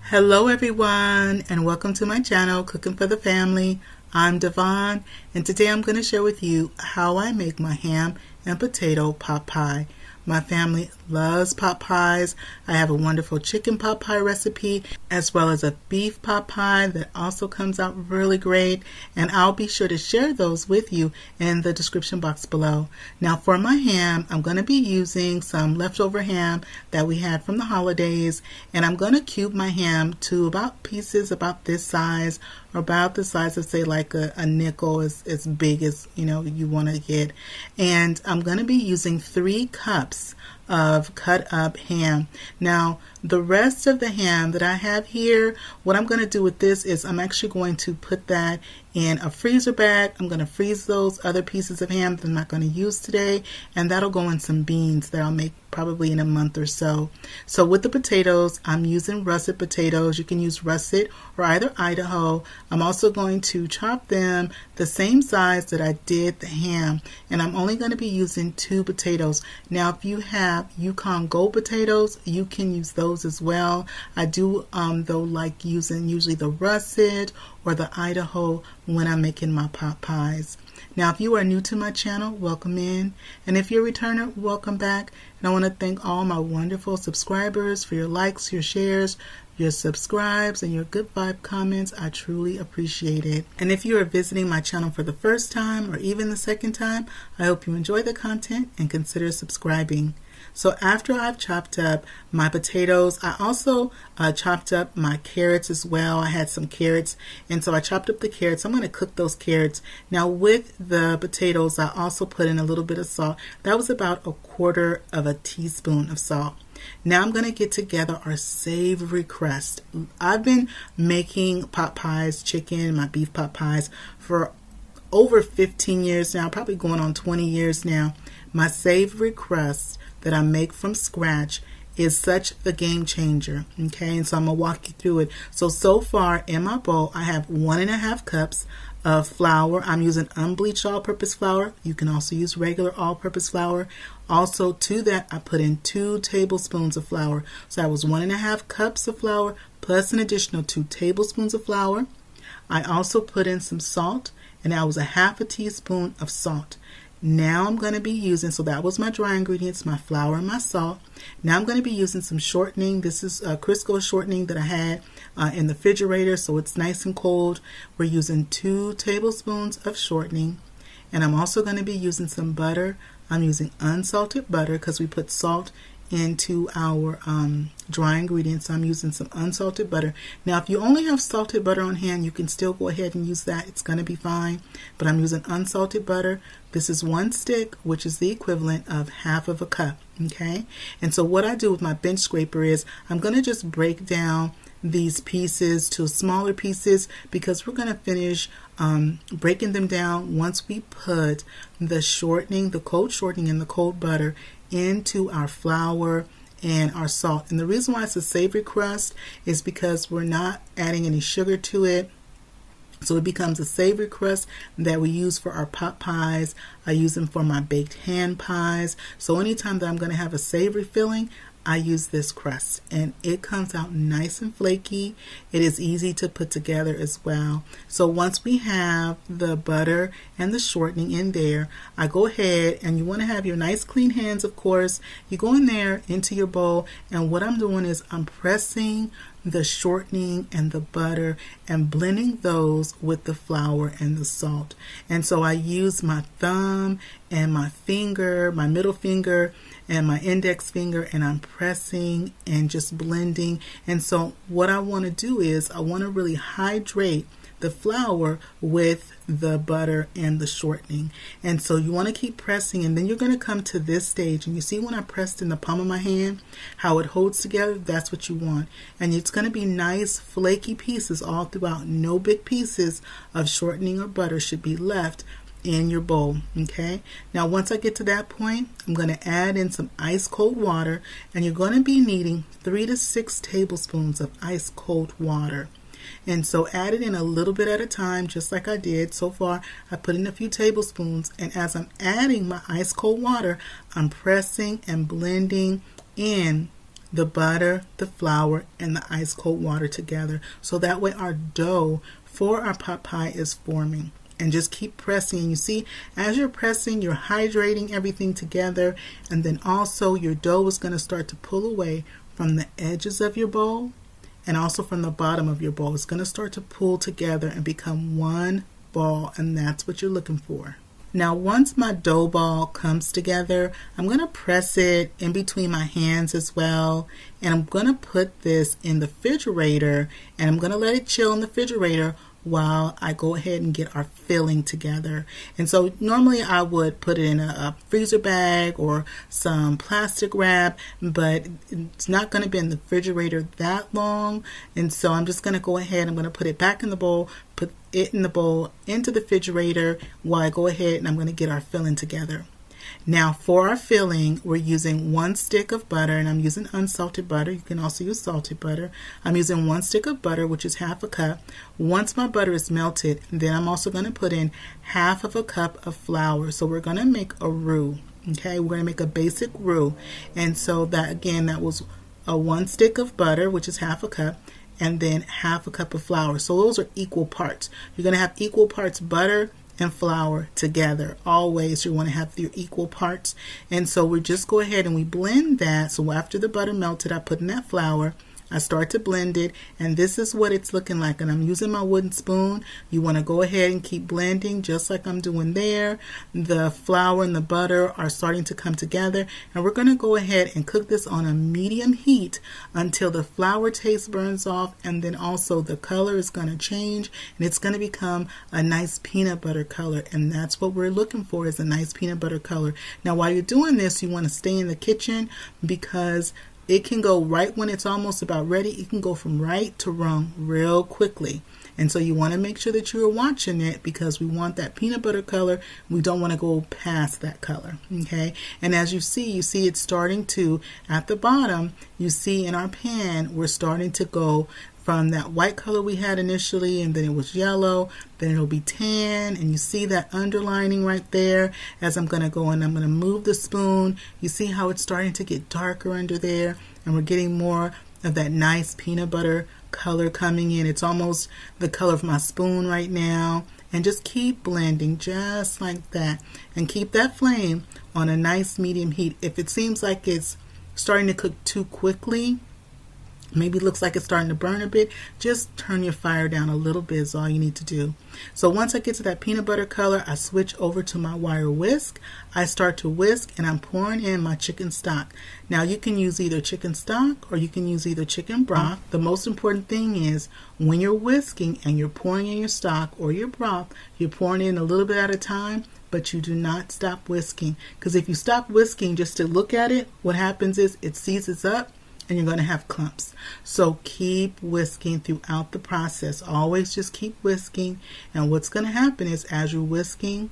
Hello everyone, and welcome to my channel, Cooking for the Family. I'm Dyvonne, and today I'm going to share with you how I make my ham and potato pot pie. My family loves pot pies. I have a wonderful chicken pot pie recipe as well as a beef pot pie that also comes out really great, and I'll be sure to share those with you in the description box below. Now for my ham, I'm going to be using some leftover ham that we had from the holidays, and I'm going to cube my ham to about pieces about this size, or about the size of say like a nickel, as big as you want to get. And I'm going to be using 3 cups of cut up ham. Now the rest of the ham that I have here, what I'm going to do with this is I'm actually going to put that in a freezer bag. I'm going to freeze those other pieces of ham that I'm not going to use today, and that'll go in some beans that I'll make probably in a month or so. So with the potatoes, I'm using russet potatoes. You can use russet or either Idaho. I'm also going to chop them the same size that I did the ham, and I'm only going to be using 2 potatoes. Now if you have Yukon Gold potatoes, you can use those as well. I do though like using usually the russet or the Idaho when I'm making my pot pies. Now if you are new to my channel, welcome in, and if you're a returner, welcome back. And I want to thank all my wonderful subscribers for your likes, your shares, your subscribes, and your good vibe comments. I truly appreciate it. And if you are visiting my channel for the first time or even the second time, I hope you enjoy the content and consider subscribing. So after I've chopped up my potatoes, I also chopped up my carrots as well. I had some carrots, and so I chopped up the carrots. I'm going to cook those carrots. Now with the potatoes, I also put in a little bit of salt. That was about 1/4 of a teaspoon of salt. Now I'm going to get together our savory crust. I've been making pot pies, chicken, my beef pot pies for over 15 years now, probably going on 20 years now. My savory crust that I make from scratch is such a game changer. Okay, and so I'm gonna walk you through it. So far in my bowl, I have 1.5 cups of flour. I'm using unbleached all-purpose flour. You can also use regular all-purpose flour. Also to that, I put in 2 tablespoons of flour. So that was 1.5 cups of flour plus an additional 2 tablespoons of flour. I also put in some salt, and that was 1/2 teaspoon of salt. Now I'm going to be using, so that was my dry ingredients, my flour and my salt. Now I'm going to be using some shortening. This is a Crisco shortening that I had in the refrigerator, so it's nice and cold. We're using 2 tablespoons of shortening, and I'm also going to be using some butter. I'm using unsalted butter because we put salt into our dry ingredients. So I'm using some unsalted butter. Now if you only have salted butter on hand, you can still go ahead and use that. It's going to be fine, but I'm using unsalted butter. This is 1 stick, which is the equivalent of 1/2 cup. Okay, and so what I do with my bench scraper is I'm going to just break down these pieces to smaller pieces, because we're going to finish breaking them down once we put the shortening, the cold shortening and the cold butter into our flour and our salt. And the reason why it's a savory crust is because we're not adding any sugar to it. So it becomes a savory crust that we use for our pot pies. I use them for my baked ham pies. So anytime that I'm going to have a savory filling, I use this crust, and it comes out nice and flaky. It is easy to put together as well. So once we have the butter and the shortening in there, I go ahead, and you want to have your nice clean hands, of course. You go in there into your bowl, and what I'm doing is I'm pressing the shortening and the butter and blending those with the flour and the salt. And so I use my thumb and my finger, my middle finger and my index finger, and I'm pressing and just blending. And so what I want to do is I want to really hydrate the flour with the butter and the shortening. And so you want to keep pressing, and then you're going to come to this stage, and you see when I pressed in the palm of my hand how it holds together. That's what you want, and it's going to be nice flaky pieces all throughout. No big pieces of shortening or butter should be left in your bowl. Okay, now once I get to that point, I'm going to add in some ice cold water, and you're going to be needing 3 to 6 tablespoons of ice cold water. And so add it in a little bit at a time, just like I did. So far, I put in a few tablespoons, and as I'm adding my ice cold water, I'm pressing and blending in the butter, the flour, and the ice cold water together. So that way our dough for our pot pie is forming. And just keep pressing. You see, as you're pressing, you're hydrating everything together, and then also your dough is going to start to pull away from the edges of your bowl and also from the bottom of your bowl. It's going to start to pull together and become one ball, and that's what you're looking for. Now, once my dough ball comes together, I'm going to press it in between my hands as well, and I'm going to put this in the refrigerator, and I'm going to let it chill in the refrigerator while I go ahead and get our filling together. And so normally I would put it in a freezer bag or some plastic wrap, but it's not going to be in the refrigerator that long. And so I'm just going to go ahead, I'm going to put it back in the bowl, put it in the bowl into the refrigerator while I go ahead and I'm going to get our filling together. Now for our filling, we're using 1 stick of butter, and I'm using unsalted butter. You can also use salted butter. I'm using 1 stick of butter, which is half a cup. Once my butter is melted, then I'm also going to put in half of a cup of flour. So we're going to make a roux. Okay, we're going to make a basic roux. And so that, again, that was a 1 stick of butter, which is half a cup, and then half a cup of flour. So those are equal parts. You're going to have equal parts butter and flour together. Always you want to have your equal parts. And so we just go ahead and we blend that. So after the butter melted, I put in that flour. I start to blend it, and this is what it's looking like. And I'm using my wooden spoon. You want to go ahead and keep blending just like I'm doing there. The flour and the butter are starting to come together, and we're going to go ahead and cook this on a medium heat until the flour taste burns off, and then also the color is going to change, and it's going to become a nice peanut butter color. And that's what we're looking for, is a nice peanut butter color. Now while you're doing this, you want to stay in the kitchen, because it can go right when it's almost about ready. It can go from right to wrong real quickly. And so you want to make sure that you're watching it, because we want that peanut butter color. We don't want to go past that color. Okay. And as you see it's starting to, at the bottom, you see in our pan, we're starting to go from that white color we had initially, and then it was yellow, then it'll be tan, and you see that underlining right there. As I'm going to go and I'm going to move the spoon, you see how it's starting to get darker under there, and we're getting more of that nice peanut butter color coming in. It's almost the color of my spoon right now. And just keep blending just like that, and keep that flame on a nice medium heat. If it seems like it's starting to cook too quickly, maybe looks like it's starting to burn a bit, just turn your fire down a little bit is all you need to do. So once I get to that peanut butter color, I switch over to my wire whisk. I start to whisk, and I'm pouring in my chicken stock. Now you can use either chicken stock or you can use either chicken broth. The most important thing is when you're whisking and you're pouring in your stock or your broth, you're pouring in a little bit at a time, but you do not stop whisking. Because if you stop whisking just to look at it, what happens is it seizes up and you're going to have clumps. So keep whisking throughout the process. Always just keep whisking. And what's going to happen is as you're whisking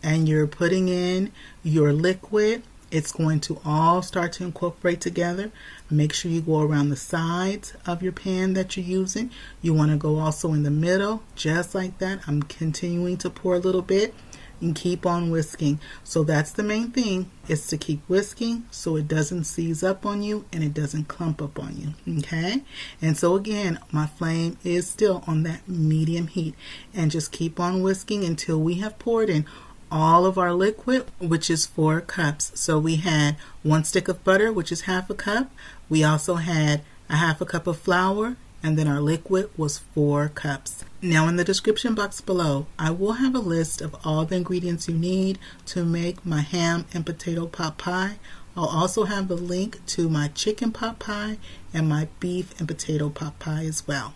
and you're putting in your liquid, it's going to all start to incorporate together. Make sure you go around the sides of your pan that you're using. You want to go also in the middle, just like that. I'm continuing to pour a little bit and keep on whisking. So that's the main thing, is to keep whisking so it doesn't seize up on you and it doesn't clump up on you. Okay, and so again, my flame is still on that medium heat, and just keep on whisking until we have poured in all of our liquid, which is 4 cups. So we had 1 stick of butter, which is half a cup. We also had a half a cup of flour, and then our liquid was 4 cups. Now in the description box below, I will have a list of all the ingredients you need to make my ham and potato pot pie. I'll also have the link to my chicken pot pie and my beef and potato pot pie as well.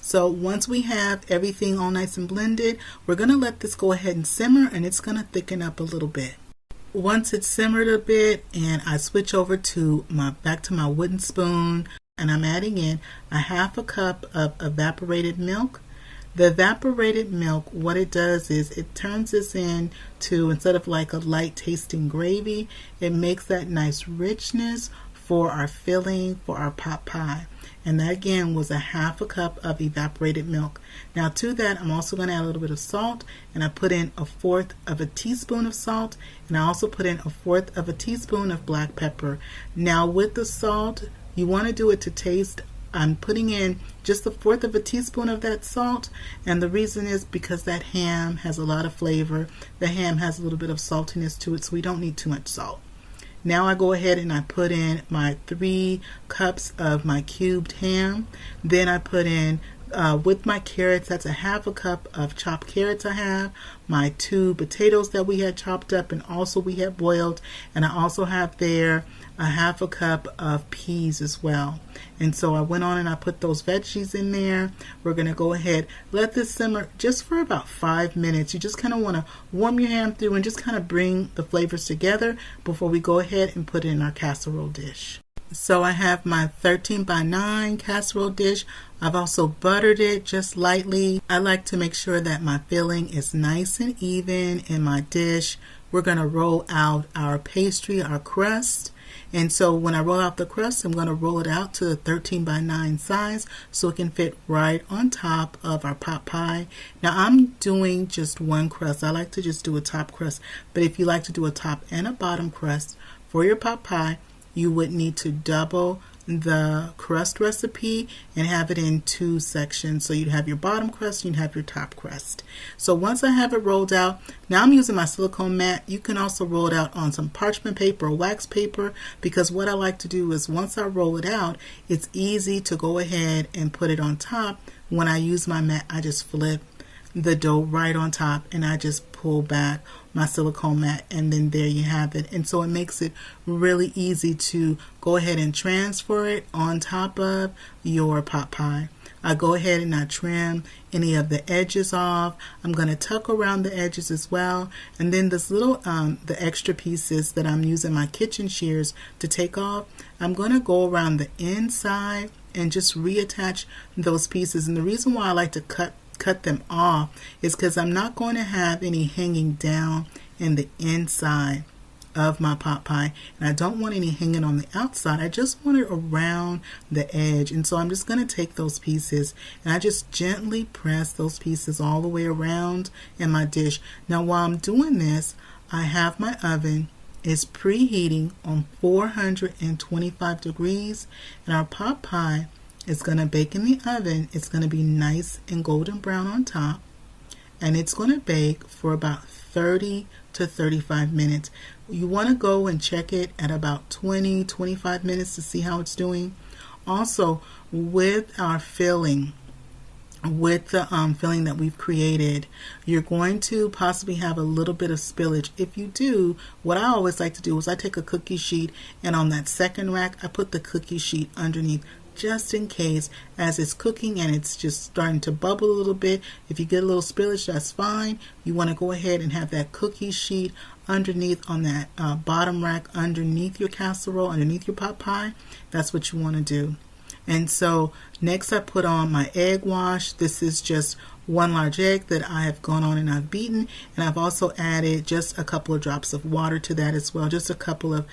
So once we have everything all nice and blended, we're going to let this go ahead and simmer, and it's going to thicken up a little bit. Once it's simmered a bit, and I switch over to back to my wooden spoon, and I'm adding in a half a cup of evaporated milk. The evaporated milk, what it does is it turns this into, instead of like a light tasting gravy, it makes that nice richness for our filling for our pot pie. And that again was a half a cup of evaporated milk. Now to that, I'm also going to add a little bit of salt, and I put in 1/4 of a teaspoon of salt, and I also put in 1/4 of a teaspoon of black pepper. Now with the salt, You want to do it to taste. I'm putting in just a fourth of a teaspoon of that salt, and the reason is because that ham has a lot of flavor. The ham has a little bit of saltiness to it, so we don't need too much salt. Now I go ahead and I put in my 3 cups of my cubed ham. Then I put in with my carrots, that's a half a cup of chopped carrots I have, my 2 potatoes that we had chopped up and also we had boiled, and I also have there a half a cup of peas as well. And so I went on and I put those veggies in there. We're going to go ahead, let this simmer just for about 5 minutes. You just kind of want to warm your ham through and just kind of bring the flavors together before we go ahead and put it in our casserole dish. So I have my 13 by 9 casserole dish. I've also buttered it just lightly. I like to make sure that my filling is nice and even in my dish. We're going to roll out our pastry, our crust. And so when I roll out the crust, I'm going to roll it out to the 13 by 9 size so it can fit right on top of our pot pie. Now I'm doing just one crust. I like to just do a top crust. But if you like to do a top and a bottom crust for your pot pie, you would need to double the crust recipe and have it in 2 sections. So you'd have your bottom crust and you'd have your top crust. So once I have it rolled out, now I'm using my silicone mat. You can also roll it out on some parchment paper or wax paper, because what I like to do is once I roll it out, it's easy to go ahead and put it on top. When I use my mat, I just flip the dough right on top and I just pull back my silicone mat, and then there you have it. And so it makes it really easy to go ahead and transfer it on top of your pot pie. I go ahead and I trim any of the edges off. I'm going to tuck around the edges as well, and then this little the extra pieces that I'm using my kitchen shears to take off, I'm going to go around the inside and just reattach those pieces. And the reason why I like to cut them off is because I'm not going to have any hanging down in the inside of my pot pie, and I don't want any hanging on the outside. I just want it around the edge. And so I'm just going to take those pieces and I just gently press those pieces all the way around in my dish. Now while I'm doing this, I have my oven is preheating on 425 degrees, and our pot pie is going to bake in the oven. It's going to be nice and golden brown on top, and it's going to bake for about 30 to 35 minutes. You want to go and check it at about 20-25 minutes to see how it's doing. Also, with our filling, with the filling that we've created, you're going to possibly have a little bit of spillage. If you do, what I always like to do is I take a cookie sheet, and on that second rack I put the cookie sheet underneath, just in case as it's cooking and it's just starting to bubble a little bit. If you get a little spillage, that's fine. You want to go ahead and have that cookie sheet underneath on that bottom rack underneath your casserole, underneath your pot pie. That's what you want to do. And so next I put on my egg wash. This is just 1 large egg that I have gone on and I've beaten, and I've also added just a couple of drops of water to that as well, just a couple of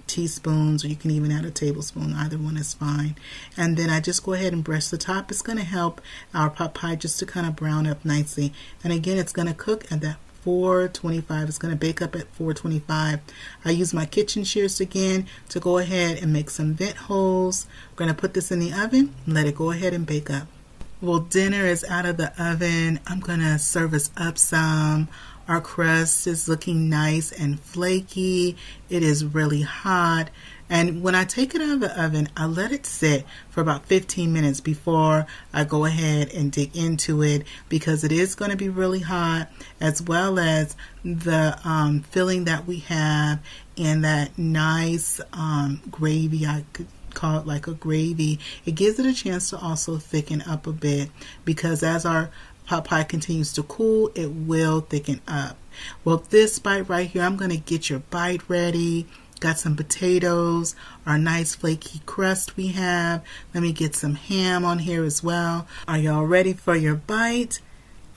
teaspoons, or you can even add a tablespoon, either one is fine. And then I just go ahead and brush the top. It's going to help our pot pie just to kind of brown up nicely. And again, it's going to cook at that 425. It's going to bake up at 425. I use my kitchen shears again to go ahead and make some vent holes. I'm going to put this in the oven and let it go ahead and bake up. Well, dinner is out of the oven. I'm going to serve us up some. Our crust is looking nice and flaky. It is really hot. And when I take it out of the oven, I let it sit for about 15 minutes before I go ahead and dig into it, because it is going to be really hot, as well as the filling that we have and that nice gravy. I could call it like a gravy. It gives it a chance to also thicken up a bit, because as our pot pie continues to cool, it will thicken up. Well, this bite right here, I'm going to get your bite ready. Got some potatoes, our nice flaky crust we have. Let me get some ham on here as well. Are y'all ready for your bite?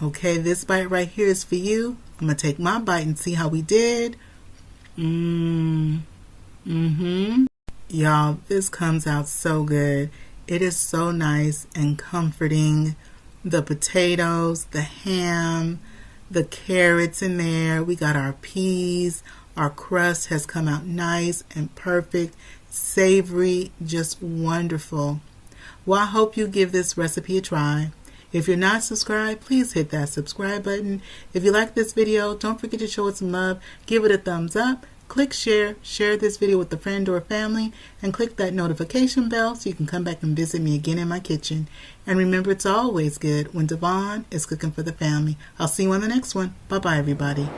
Okay, this bite right here is for you. I'm going to take my bite and see how we did. Y'all, this comes out so good. It is so nice and comforting. The potatoes, the ham, the carrots in there. We got our peas. Our crust has come out nice and perfect savory, just wonderful. Well, I hope you give this recipe a try. If you're not subscribed, please hit that subscribe button. If you like this video, don't forget to show it some love. Give it a thumbs up. Click share this video with a friend or family, and click that notification bell so you can come back and visit me again in my kitchen. And remember, it's always good when Dyvonne is cooking for the family. I'll see you on the next one. Bye-bye, everybody.